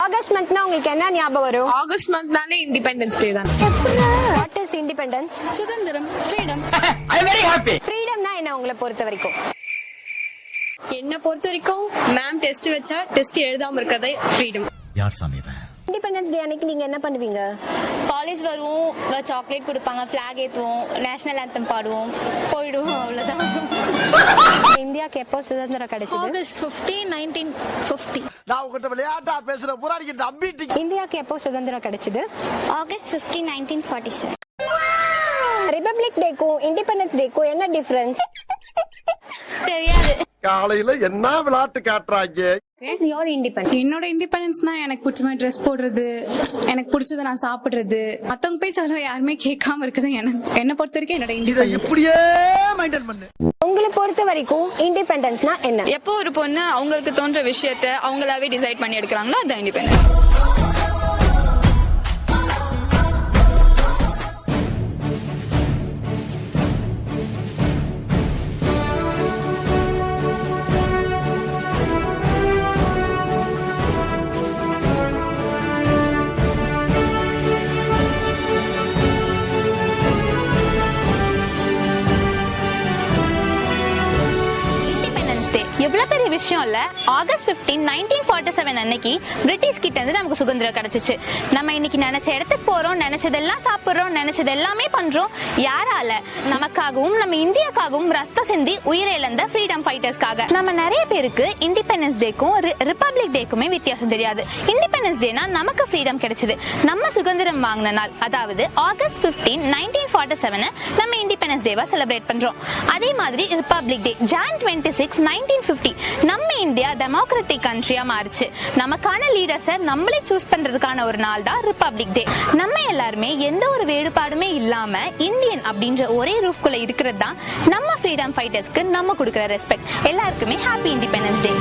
August மந்த்னா உங்களுக்கு என்ன ஞாபகம் வரும்? ஆகஸ்ட் மந்த்னாலே இண்டிபெண்டன்ஸ் டே தான். What is independence? சுதந்திரம், freedom. I am very happy. ஃப்ரீடம்னா என்ன உங்களை பொறுத்த வரைக்கும்? என்ன பொறுத்த வரைக்கும் மேம் டெஸ்ட் வச்சா டெஸ்ட் எழுதாம இருக்கதே ஃப்ரீடம். யார் சாமி இவன்? இண்டிபெண்டன்ஸ் டே அன்னைக்கு நீங்க என்ன பண்ணுவீங்க? காலேஜ் வருவோம், சாக்லேட் கொடுப்பாங்க, ஃபிளாக் ஏற்றுவோம், நேஷனல் ஆந்தம் பாடுவோம், போயிடுவோம், அவ்வளோதான். இந்தியாவுக்கு எப்போ சுதந்திரம் கிடைச்சது? ஆகஸ்ட் 15, 1950. நான் உங்ககிட்ட விளையாட்டா பேசுற புறாடிக்கு நம்பிட்டு. இந்தியாவுக்கு எப்போ சுதந்திரம் கிடைச்சது? ஆகஸ்ட் 15, 1947. ரிபப்ளிக் டேக்கும் இண்டிபெண்டன்ஸ் டேக்கும் என்ன டிஃபரன்ஸ்? தெரியாது. காலையில என்ன விளையாட்டு காட்டுறாங்க? Your independence. என்னோட இண்டிபெண்டன்ஸ்னா எனக்கு பிடிச்ச மாதிரி ட்ரெஸ் போடுறது, எனக்கு பிடிச்சதை நான் சாப்பிடுறது, மத்தவங்க பேச்சால யாருமே கேட்காம இருக்குது. என்ன பொறுத்த வரைக்கும் என்னோட இண்டிபெண்டன்ஸ். இப்படியே மெயின்டைன் பண்ணு. உங்களை பொறுத்த வரைக்கும் இண்டிபெண்டன்ஸ்னா என்ன? எப்போ ஒரு பொண்ணு அவங்களுக்கு தோன்ற விஷயத்த அவங்களாவே டிசைட் பண்ணி எடுக்கிறாங்களோ அது இண்டிபெண்டன்ஸ். எவ்வளவு பெரிய விஷயம் இல்ல. ஆகஸ்ட் 15, 1947 அன்னைக்கு பிரிட்டிஷ் கிட்ட இருந்து நமக்கு சுதந்திரம் கிடைச்சிச்சு. நம்ம இன்னைக்கு நினைச்ச இடத்துக்கு போறோம், நினைச்சதெல்லாம் சாப்பிடுறோம், நினைச்சது எல்லாமே பண்றோம். யாரால? நமக்காகவும் நம்ம இந்தியாக்காகவும் ரத்தம் சிந்தி உயிரை இழந்த ஃப்ரீடம் ஃபைட்டர்ஸ்க்காக. நம்ம நிறைய பேருக்கு இண்டிபெண்டன்ஸ் டேக்கும் ரிபப்ளிக் டேக்குமே வித்தியாசம் தெரியாது. இண்டிபெண்டன்ஸ் டேனா நமக்கு ஃப்ரீடம் கிடைச்சது, நம்ம சுதந்திரம் வாங்கின நாள். அதாவது ஆகஸ்ட் 15, 1947 நம்ம இண்டிபெண்டன்ஸ் டேவா செலிப்ரேட் பண்றோம். அதே மாதிரி ரிபப்ளிக் டே Jan 26, 1950 நம்ம இந்தியா டெமோக்ராட்டிக் கண்ட்ரியா மாறுச்சு. நமக்கான லீடர்ஸை நம்மளே சூஸ் பண்றதுக்கான ஒரு நாள் தான் ரிபப்ளிக் டே. நம்ம எல்லாருமே எந்த ஒரு வேறுபாடுமே இல்லாம இந்தியன் அப்படின்ற ஒரே ரூஃப்குள்ள இருக்கிறது தான் நம்ம ஃப்ரீடம் ஃபைட்டர்ஸ்க்கு நம்ம கொடுக்கிற ரெஸ்பெக்ட். எல்லாருக்குமே ஹாப்பி இண்டிபெண்டன்ஸ் டே.